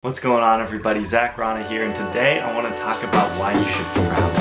What's going on, everybody? Zach Rana here, and today I want to talk about why you should travel.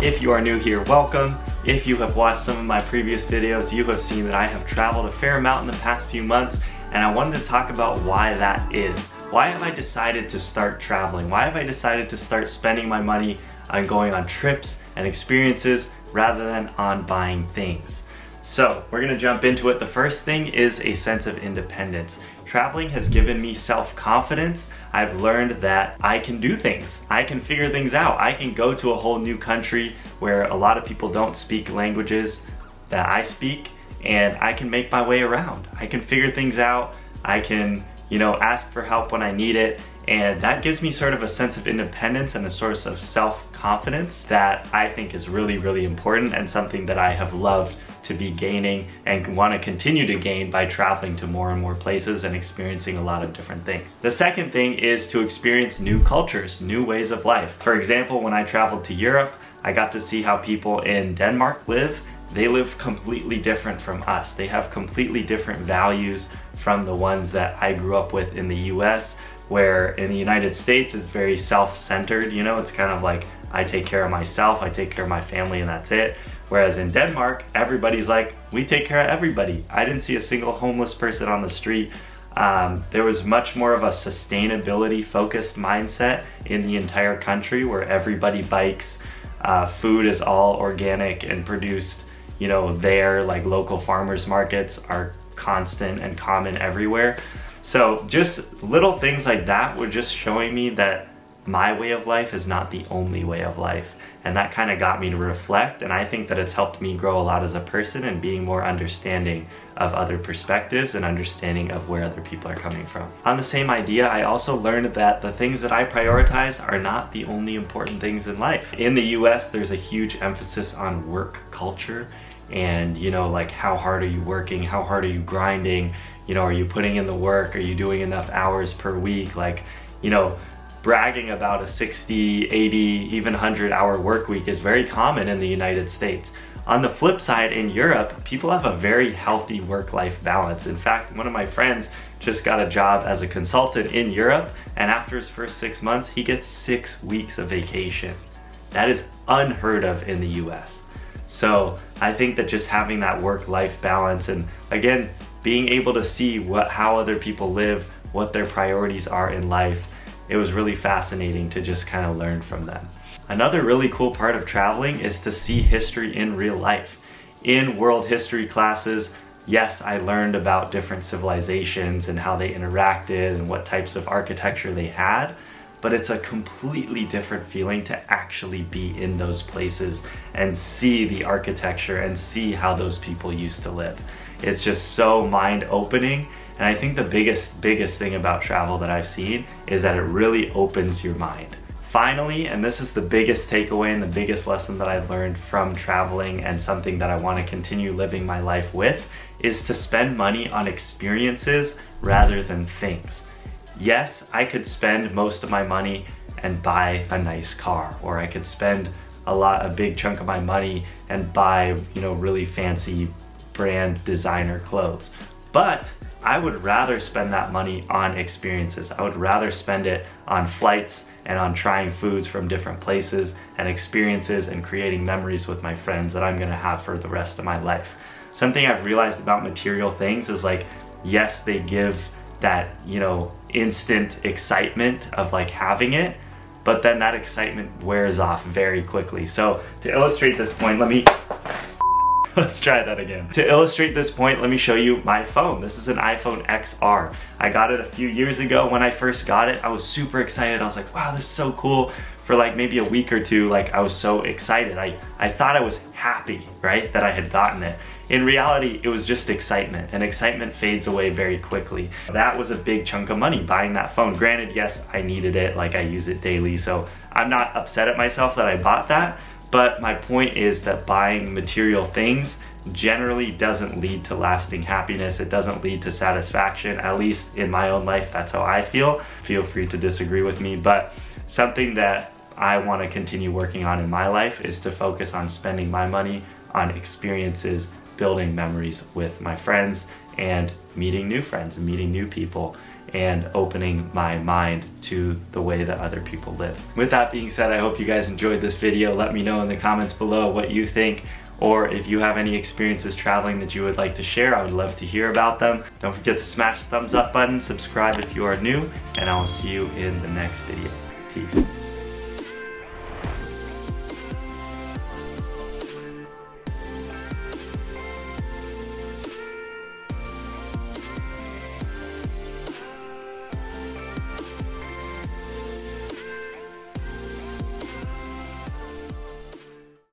If you are new here, welcome. If you have watched some of my previous videos, you have seen that I have traveled a fair amount in the past few months, and I wanted to talk about why that is. Why have I decided to start traveling? Why have I decided to start spending my money on going on trips and experiences rather than on buying things? So we're gonna jump into it. The first thing is a sense of independence. Traveling has given me self-confidence. I've learned that I can do things. I can figure things out. I can go to a whole new country where a lot of people don't speak languages that I speak, and I can make my way around. I can figure things out. I can, ask for help when I need it. And that gives me sort of a sense of independence and a source of self-confidence that I think is really, really important, and something that I have loved to be gaining and want to continue to gain by traveling to more and more places and experiencing a lot of different things. The second thing is to experience new cultures, new ways of life. For example, when I traveled to Europe, I got to see how people in Denmark live. They live completely different from us. They have completely different values from the ones that I grew up with in the US, where in the United States it's very self-centered, it's kind of like, I take care of myself, I take care of my family, and that's it. Whereas in Denmark, everybody's like, we take care of everybody. I didn't see a single homeless person on the street. There was much more of a sustainability focused mindset in the entire country, where everybody bikes. Food is all organic and produced, there, like local farmers markets are constant and common everywhere. So just little things like that were just showing me that my way of life is not the only way of life. And that kind of got me to reflect, and I think that it's helped me grow a lot as a person and being more understanding of other perspectives and understanding of where other people are coming from. On the same idea, I also learned that the things that I prioritize are not the only important things in life. In the US, there's a huge emphasis on work culture and, like, how hard are you working? How hard are you grinding? Are you putting in the work? Are you doing enough hours per week? Like, bragging about a 60, 80, even 100-hour work week is very common in the United States. On the flip side, in Europe, people have a very healthy work-life balance. In fact, one of my friends just got a job as a consultant in Europe, and after his first 6 months, he gets 6 weeks of vacation. That is unheard of in the US. So I think that just having that work-life balance, and again, being able to see how other people live, what their priorities are in life, it was really fascinating to just kind of learn from them. Another really cool part of traveling is to see history in real life. In world history classes, yes, I learned about different civilizations and how they interacted and what types of architecture they had, but it's a completely different feeling to actually be in those places and see the architecture and see how those people used to live. It's just so mind-opening. And I think the biggest thing about travel that I've seen is that it really opens your mind. Finally, and this is the biggest takeaway and the biggest lesson that I've learned from traveling, and something that I want to continue living my life with, is to spend money on experiences rather than things. Yes, I could spend most of my money and buy a nice car, or I could spend a big chunk of my money and buy, really fancy brand designer clothes. But I would rather spend that money on experiences. I would rather spend it on flights and on trying foods from different places and experiences and creating memories with my friends that I'm gonna have for the rest of my life. Something I've realized about material things is, like, yes, they give that, instant excitement of like having it, but then that excitement wears off very quickly. So to illustrate this point, let's try that again. To illustrate this point, let me show you my phone. This is an iPhone XR. I got it a few years ago. When I first got it, I was super excited. I was like, wow, this is so cool. For like maybe a week or two, like, I was so excited. I thought I was happy, right, that I had gotten it. In reality, it was just excitement, and excitement fades away very quickly. That was a big chunk of money, buying that phone. Granted, yes, I needed it, like, I use it daily, so I'm not upset at myself that I bought that. But my point is that buying material things generally doesn't lead to lasting happiness. It doesn't lead to satisfaction, at least in my own life. That's how I feel. Feel free to disagree with me, but something that I want to continue working on in my life is to focus on spending my money on experiences, building memories with my friends, and meeting new friends and meeting new people and opening my mind to the way that other people live. With that being said, I hope you guys enjoyed this video. Let me know in the comments below what you think, or if you have any experiences traveling that you would like to share. I would love to hear about them. Don't forget to smash the thumbs up button, subscribe if you are new, and I will see you in the next video. Peace.